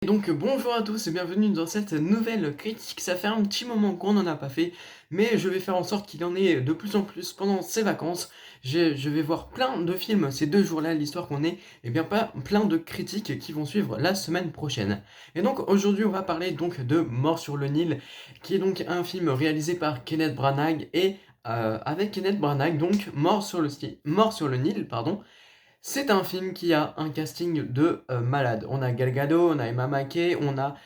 Et donc bonjour à tous et bienvenue dans cette nouvelle critique. Ça fait un petit moment qu'on n'en a pas fait, mais je vais faire en sorte qu'il y en ait de plus en plus pendant ces vacances. Je vais voir plein de films ces 2 jours-là, l'histoire qu'on ait, et bien pas plein de critiques qui vont suivre la semaine prochaine. Et donc aujourd'hui on va parler donc de Mort sur le Nil, qui est donc un film réalisé par Kenneth Branagh et avec Kenneth Branagh, donc Mort sur le Nil, pardon. C'est un film qui a un casting de malade. On a Gal Gadot, on a Emma Mackey, on a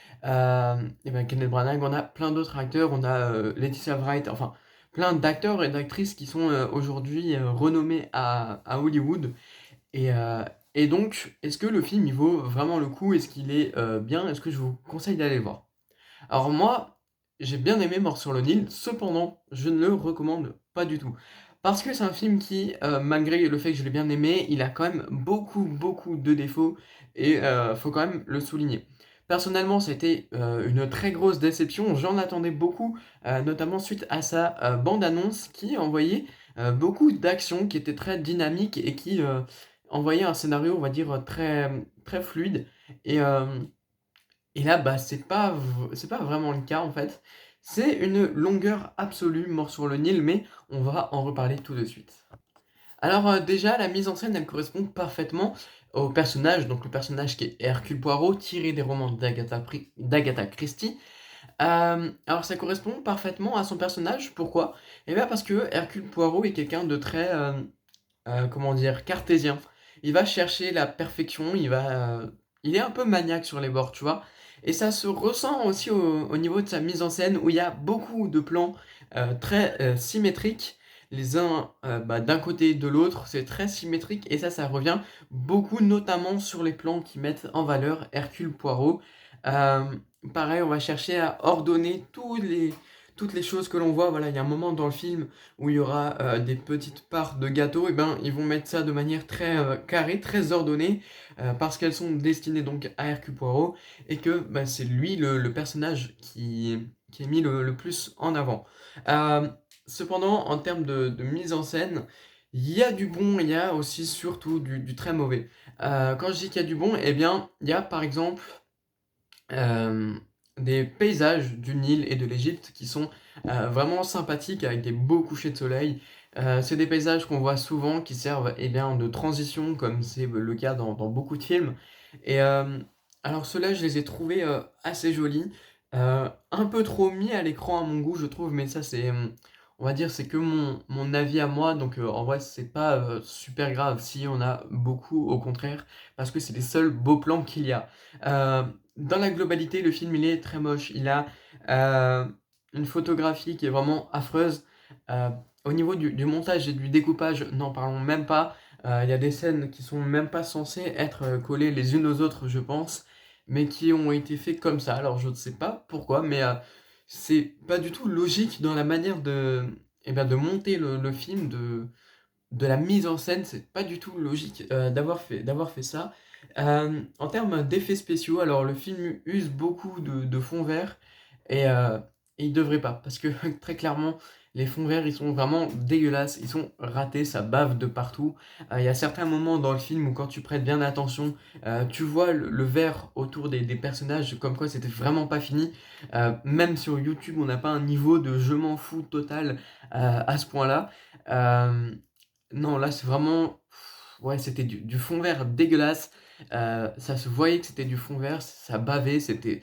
eh ben, Kenneth Branagh, on a plein d'autres acteurs, on a Laetitia Wright, enfin plein d'acteurs et d'actrices qui sont aujourd'hui renommés à Hollywood. Et, euh, et donc, est-ce que le film il vaut vraiment le coup? Est-ce qu'il est bien? Est-ce que je vous conseille d'aller le voir? Alors moi, j'ai bien aimé Mort sur le Nil, cependant, je ne le recommande pas du tout. Parce que c'est un film qui, malgré le fait que je l'ai bien aimé, il a quand même beaucoup de défauts et faut quand même le souligner. Personnellement, c'était une très grosse déception, j'en attendais beaucoup, notamment suite à sa bande-annonce qui envoyait beaucoup d'actions, qui étaient très dynamiques et qui envoyait un scénario, on va dire, très fluide. Et, et là, bah, c'est pas vraiment le cas en fait. C'est une longueur absolue, Mort sur le Nil, mais on va en reparler tout de suite. Alors déjà, la mise en scène, elle correspond parfaitement au personnage, donc le personnage qui est Hercule Poirot, tiré des romans d'Agatha Christie. Alors ça correspond parfaitement à son personnage, pourquoi? Eh bien parce que Hercule Poirot est quelqu'un de très, comment dire, cartésien. Il va chercher la perfection, il est un peu maniaque sur les bords, tu vois. Et ça se ressent aussi au niveau de sa mise en scène où il y a beaucoup de plans très symétriques, les uns bah, d'un côté et de l'autre, c'est très symétrique et ça revient beaucoup notamment sur les plans qui mettent en valeur Hercule Poirot. Euh, Pareil, on va chercher à ordonner toutes les choses que l'on voit. Voilà, il y a un moment dans le film où il y aura des petites parts de gâteau, et ben ils vont mettre ça de manière très carrée, très ordonnée, parce qu'elles sont destinées donc à Hercule Poirot, et que bah, c'est lui le personnage qui est mis le plus en avant. Euh, Cependant, en termes de mise en scène, il y a du bon, il y a aussi surtout du très mauvais. Quand je dis qu'il y a du bon, eh bien, il y a par exemple euh, des paysages du Nil et de l'Égypte qui sont vraiment sympathiques avec des beaux couchers de soleil. C'est des paysages qu'on voit souvent qui servent eh bien, de transition, comme c'est le cas dans beaucoup de films. Et alors ceux-là, je les ai trouvés assez jolis, un peu trop mis à l'écran à mon goût, je trouve, mais ça c'est, on va dire, c'est que mon avis à moi, donc en vrai, c'est pas super grave si on a beaucoup, au contraire, parce que c'est les seuls beaux plans qu'il y a. Euh, dans la globalité, le film il est très moche. Il a euh, une photographie qui est vraiment affreuse. Euh, Au niveau du montage et du découpage, n'en parlons même pas. Il y a des scènes qui sont même pas censées être collées les unes aux autres, je pense, mais qui ont été faites comme ça. Alors je ne sais pas pourquoi, mais c'est pas du tout logique dans la manière eh ben, de monter le film, de la mise en scène, c'est pas du tout logique d'avoir fait ça. En termes d'effets spéciaux, alors le film use beaucoup de fonds verts et, et il devrait pas, parce que très clairement, les fonds verts ils sont vraiment dégueulasses, ils sont ratés, ça bave de partout. Il y a certains moments dans le film où quand tu prêtes bien attention, tu vois le vert autour des personnages, comme quoi c'était vraiment pas fini. Même sur YouTube, on n'a pas un niveau de je m'en fous total à ce point-là. Euh, non, là, c'est vraiment. Ouais, c'était du fond vert dégueulasse. Ça se voyait que c'était du fond vert, ça bavait, c'était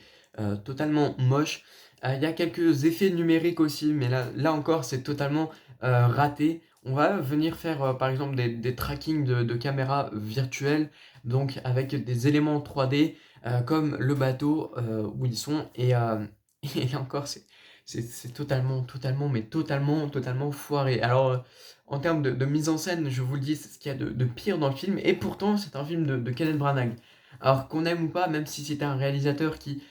totalement moche. Il y a quelques effets numériques aussi, mais là encore, c'est totalement raté. On va venir faire par exemple des trackings de caméras virtuelles, donc avec des éléments 3D comme le bateau où ils sont. Et là encore, c'est totalement foiré. Alors, en termes de mise en scène, je vous le dis, c'est ce qu'il y a de pire dans le film, et pourtant c'est un film de Kenneth Branagh. Alors qu'on aime ou pas, même si c'est un réalisateur qui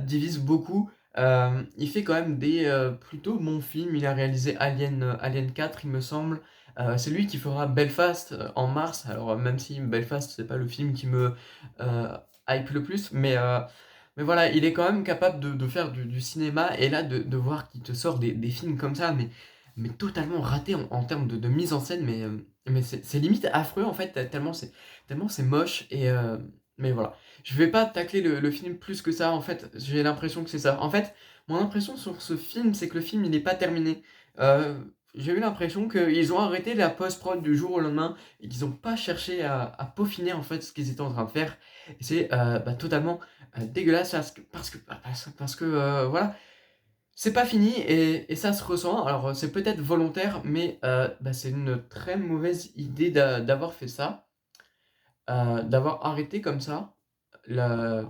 divise beaucoup, il fait quand même des plutôt bons films. Il a réalisé Alien 4, il me semble. C'est lui qui fera Belfast en mars. Alors même si Belfast c'est pas le film qui me euh, hype le plus, mais voilà, il est quand même capable de faire du cinéma, et là de voir qu'il te sort des films comme ça, mais totalement raté en termes de mise en scène, mais c'est limite affreux en fait, tellement c'est moche, Mais voilà, je vais pas tacler le film plus que ça, en fait, j'ai l'impression que c'est ça. En fait, mon impression sur ce film, c'est que le film, il est pas terminé. J'ai eu l'impression qu'ils ont arrêté la post-prod du jour au lendemain et qu'ils ont pas cherché à peaufiner, en fait, ce qu'ils étaient en train de faire et c'est, totalement, dégueulasse parce que, voilà, c'est pas fini et ça se ressent. Alors, c'est peut-être volontaire mais, c'est une très mauvaise idée d'avoir fait ça. D'avoir arrêté comme ça la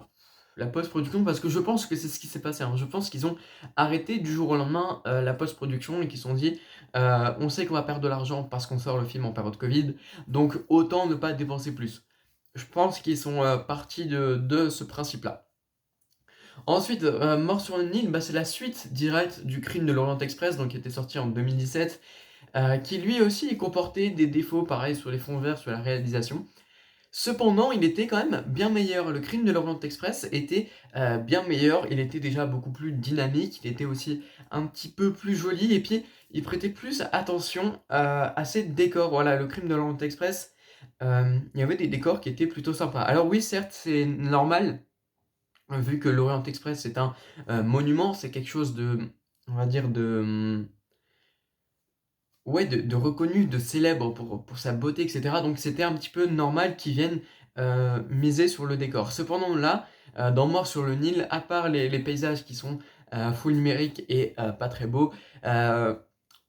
la post-production parce que je pense que c'est ce qui s'est passé, hein. Je pense qu'ils ont arrêté du jour au lendemain, la post-production et qu'ils se sont dit: «On sait qu'on va perdre de l'argent parce qu'on sort le film en période Covid, donc autant ne pas dépenser plus». Je pense qu'ils sont, partis de ce principe-là. Ensuite, Mort sur le Nil, c'est la suite directe du Crime de l'Orient Express, donc qui était sorti en 2017, qui lui aussi comportait des défauts, pareil sur les fonds verts, sur la réalisation. Cependant, il était quand même bien meilleur. Le Crime de l'Orient Express était, bien meilleur. Il était déjà beaucoup plus dynamique, il était aussi un petit peu plus joli et puis il prêtait plus attention, à ses décors. Voilà, le Crime de l'Orient Express, il y avait des décors qui étaient plutôt sympas. Alors oui, certes, c'est normal, vu que l'Orient Express est un, monument, c'est quelque chose de, on va dire de, ouais, de reconnu, de célèbre pour sa beauté et cetera, donc c'était un petit peu normal qu'ils viennent, miser sur le décor. Cependant là, dans Mort sur le Nil, à part les paysages qui sont, full numériques et pas très beaux, heu,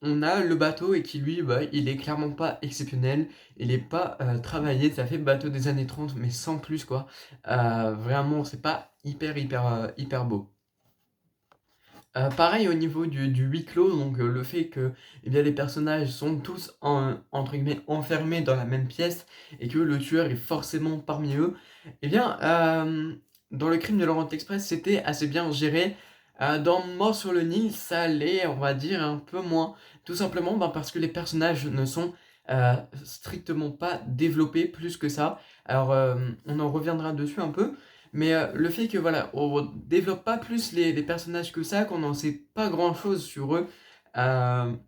on a le bateau et qui lui, il est clairement pas exceptionnel, il est pas, travaillé, ça fait bateau des années 30 mais sans plus quoi. Vraiment c'est pas hyper beau. Pareil au niveau du huis clos, donc le fait que, eh bien, les personnages sont tous entre guillemets «enfermés» dans la même pièce et que le tueur est forcément parmi eux. Eh bien, dans Le Crime de l'Orient Express, c'était assez bien géré. Dans Mort sur le Nil, ça l'est, on va dire, un peu moins. Tout simplement, parce que les personnages ne sont, strictement pas développés plus que ça. Alors, on en reviendra dessus un peu, mais le fait que voilà, on développe pas plus les personnages que ça, qu'on n'en sait pas grand-chose sur eux, heu,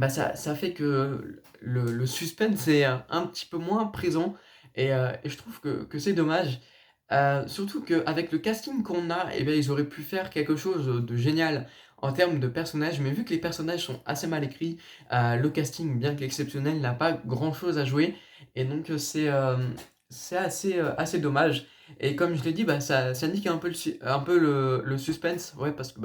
ça fait que le suspense est un petit peu moins présent et je trouve que c'est dommage. Surtout qu'avec le casting qu'on a et bien, ils auraient pu faire quelque chose, de génial en termes de personnages, mais vu que les personnages sont assez mal écrits, le casting, bien qu'exceptionnel, n'a pas grand-chose à jouer et donc c'est assez dommage et comme je l'ai dit, ça nique un peu le suspense, ouais, parce que,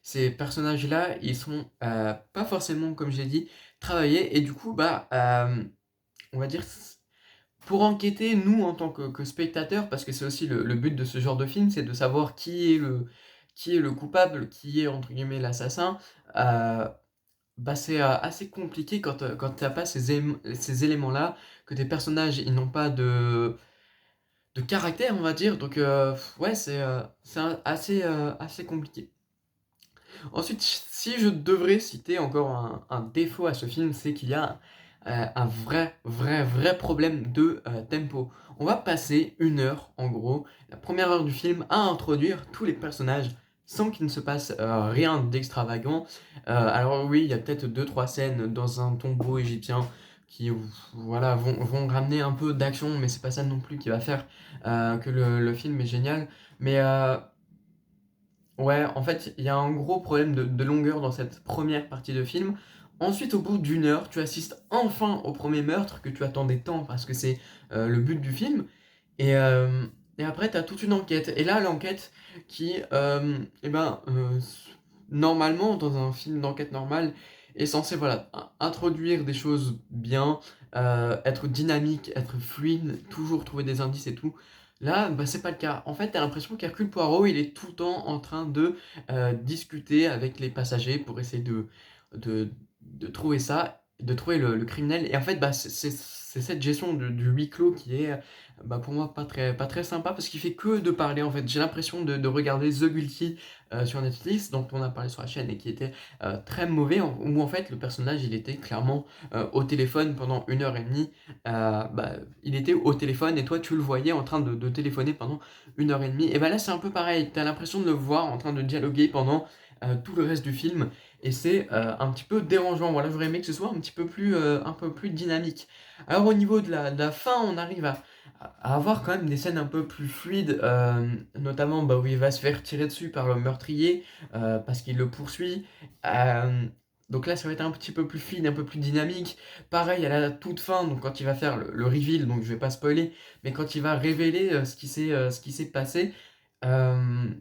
ces personnages-là, ils sont, pas forcément, comme je l'ai dit, travaillés et du coup, on va dire pour enquêter, nous, en tant que spectateurs, parce que c'est aussi le but de ce genre de film, c'est de savoir qui est le coupable, qui est entre guillemets «l'assassin», heu, c'est, assez compliqué quand tu as pas ces éléments-là, que tes personnages, ils n'ont pas de caractère, on va dire, donc ouais, c'est assez compliqué. Ensuite, si je devrais citer encore un défaut à ce film, c'est qu'il y a, un vrai problème de, tempo. On va passer 1 heure, en gros, la première heure du film, à introduire tous les personnages sans qu'il ne se passe, rien d'extravagant. Alors oui, il y a peut-être deux trois scènes dans un tombeau égyptien qui, voilà, vont ramener un peu d'action, mais c'est pas ça non plus qui va faire, que le film est génial. Mais, ouais, en fait, il y a un gros problème de longueur dans cette première partie de film. Ensuite, au bout d'1 heure, tu assistes enfin au premier meurtre que tu attendais tant parce que c'est, le but du film et après tu as toute une enquête et là, l'enquête qui, normalement, dans un film d'enquête normal, est censée, voilà, introduire des choses bien, être dynamique, être fluide, toujours trouver des indices et tout. Là, c'est pas le cas. En fait, tu as l'impression qu'Hercule Poirot, il est tout le temps en train de, discuter avec les passagers pour essayer de de trouver ça, de trouver le criminel et en fait, c'est cette gestion du huis clos qui est, pour moi pas très sympa parce qu'il fait que de parler, en fait. J'ai l'impression de regarder The Guilty, sur Netflix, dont on a parlé sur la chaîne et qui était, très mauvais, où en fait le personnage, il était clairement, au téléphone pendant 1 heure et demie. Il était au téléphone et toi tu le voyais en train de téléphoner pendant 1 heure et demie et là c'est un peu pareil, tu as l'impression de le voir en train de dialoguer pendant, tout le reste du film et c'est, un petit peu dérangeant. Voilà, j'aurais aimé que ce soit un peu plus dynamique. Alors au niveau de la fin, on arrive à avoir quand même des scènes un peu plus fluides, notamment, bah, où il va se faire tirer dessus par le meurtrier, parce qu'il le poursuit. Hem, donc là, ça va être un petit peu plus fluide, un peu plus dynamique. Pareil à la toute fin, donc quand il va faire le reveal, donc je vais pas spoiler, mais quand il va révéler, ce qui s'est passé, hem,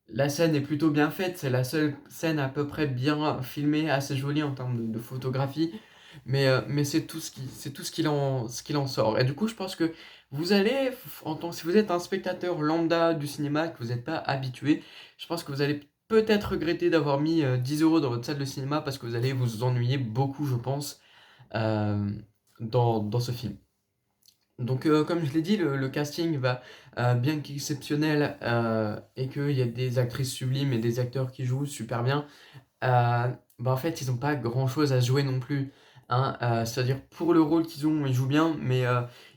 la scène est plutôt bien faite. C'est la seule scène à peu près bien filmée, assez jolie en termes de photographie. Mais c'est tout ce qu'il en sort. Et du coup, je pense que vous allez, si vous êtes un spectateur lambda du cinéma, que vous n'êtes pas habitué, je pense que vous allez peut-être regretter d'avoir mis 10 euros dans votre salle de cinéma parce que vous allez vous ennuyer beaucoup, je pense, euh, dans ce film. Donc, comme je l'ai dit, le casting va, bien qu'exceptionnel, et qu'il y a des actrices sublimes et des acteurs qui jouent super bien, bah, en fait, ils ont pas grand-chose à jouer non plus, hein. C'est-à-dire pour le rôle qu'ils ont, ils jouent bien, mais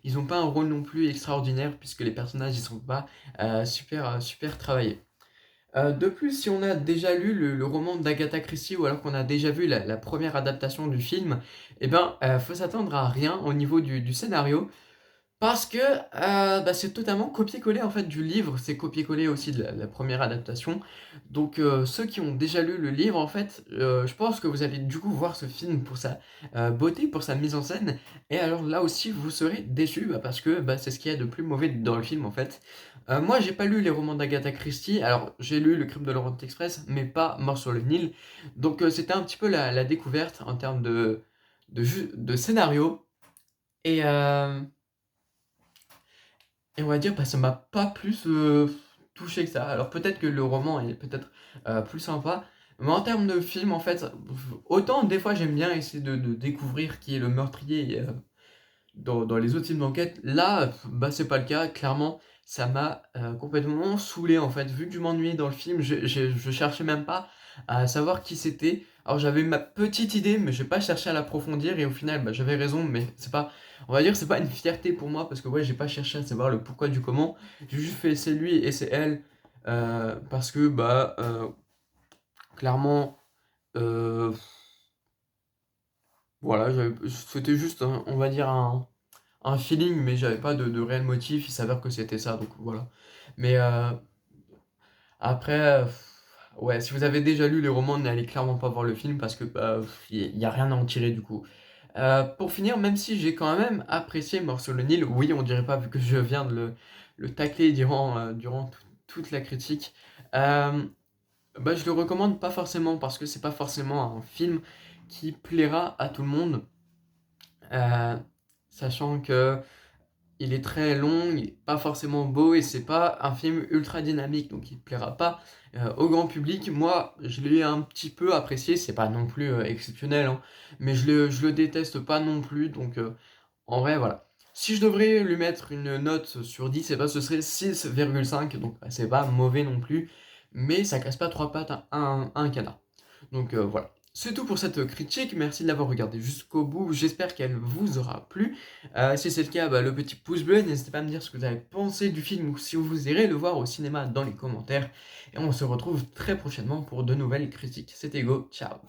ils ont pas un rôle non plus extraordinaire puisque les personnages, ils sont pas, super travaillés. De plus, si on a déjà lu le roman d'Agatha Christie ou alors qu'on a déjà vu la 1re adaptation du film, et ben, faut s'attendre à rien au niveau du scénario. Parce que, bah, c'est totalement copié-collé en fait du livre, c'est copié-collé aussi de la 1re adaptation. Donc, ceux qui ont déjà lu le livre en fait, je pense que vous allez du coup voir ce film pour sa, beauté, pour sa mise en scène et alors là aussi vous serez déçus, bah, parce que, bah, c'est ce qu'il y a de plus mauvais dans le film en fait. Moi j'ai pas lu les romans d'Agatha Christie, alors j'ai lu Le Crime de l'Orient Express, mais pas Mort sur le Nil. Donc, c'était un petit peu la découverte en termes de scénario et et on va dire, bah, ça m'a pas plus, touché que ça. Alors peut-être que le roman est peut-être, plus sympa, mais en termes de film, en fait, autant des fois j'aime bien essayer de découvrir qui est le meurtrier, dans les autres films d'enquête, là, bah, c'est pas le cas. Clairement, ça m'a, complètement saoulé, en fait. Vu que je m'ennuyais dans le film, je cherchais même pas à savoir qui c'était. Alors j'avais ma petite idée, mais j'ai pas cherché à l'approfondir et au final, bah, j'avais raison, mais c'est pas, on va dire, c'est pas une fierté pour moi parce que, ouais, j'ai pas cherché à savoir le pourquoi du comment. J'ai juste fait c'est lui et c'est elle, parce que, bah, clairement, heu, voilà, c'était juste un, on va dire un feeling, mais j'avais pas de réel motif. Il s'avère que c'était ça, donc voilà. Mais après, ouais, si vous avez déjà lu les romans, n'allez clairement pas voir le film parce que bah, il y a rien à en tirer du coup. Pour finir, même si j'ai quand même apprécié Mort sur le Nil, oui, on dirait pas vu que je viens de le tacler durant toute la critique. Euh, Bah, je le recommande pas forcément parce que c'est pas forcément un film qui plaira à tout le monde. Euh, Sachant que il est très long, il est pas forcément beau et c'est pas un film ultra dynamique, donc il plaira pas, au grand public. Moi, je l'ai un petit peu apprécié, c'est pas non plus, exceptionnel, hein, mais je le déteste pas non plus, donc en vrai, voilà. Si je devrais lui mettre une note sur 10, et ben, ce serait 6,5, donc bah, c'est pas mauvais non plus, mais ça casse pas 3 pattes à un canard. Donc voilà. C'est tout pour cette critique, merci de l'avoir regardé jusqu'au bout, j'espère qu'elle vous aura plu. Si c'est le cas, bah, le petit pouce bleu, n'hésitez pas à me dire ce que vous avez pensé du film ou si vous irez le voir au cinéma dans les commentaires. Et on se retrouve très prochainement pour de nouvelles critiques. C'était Go, ciao.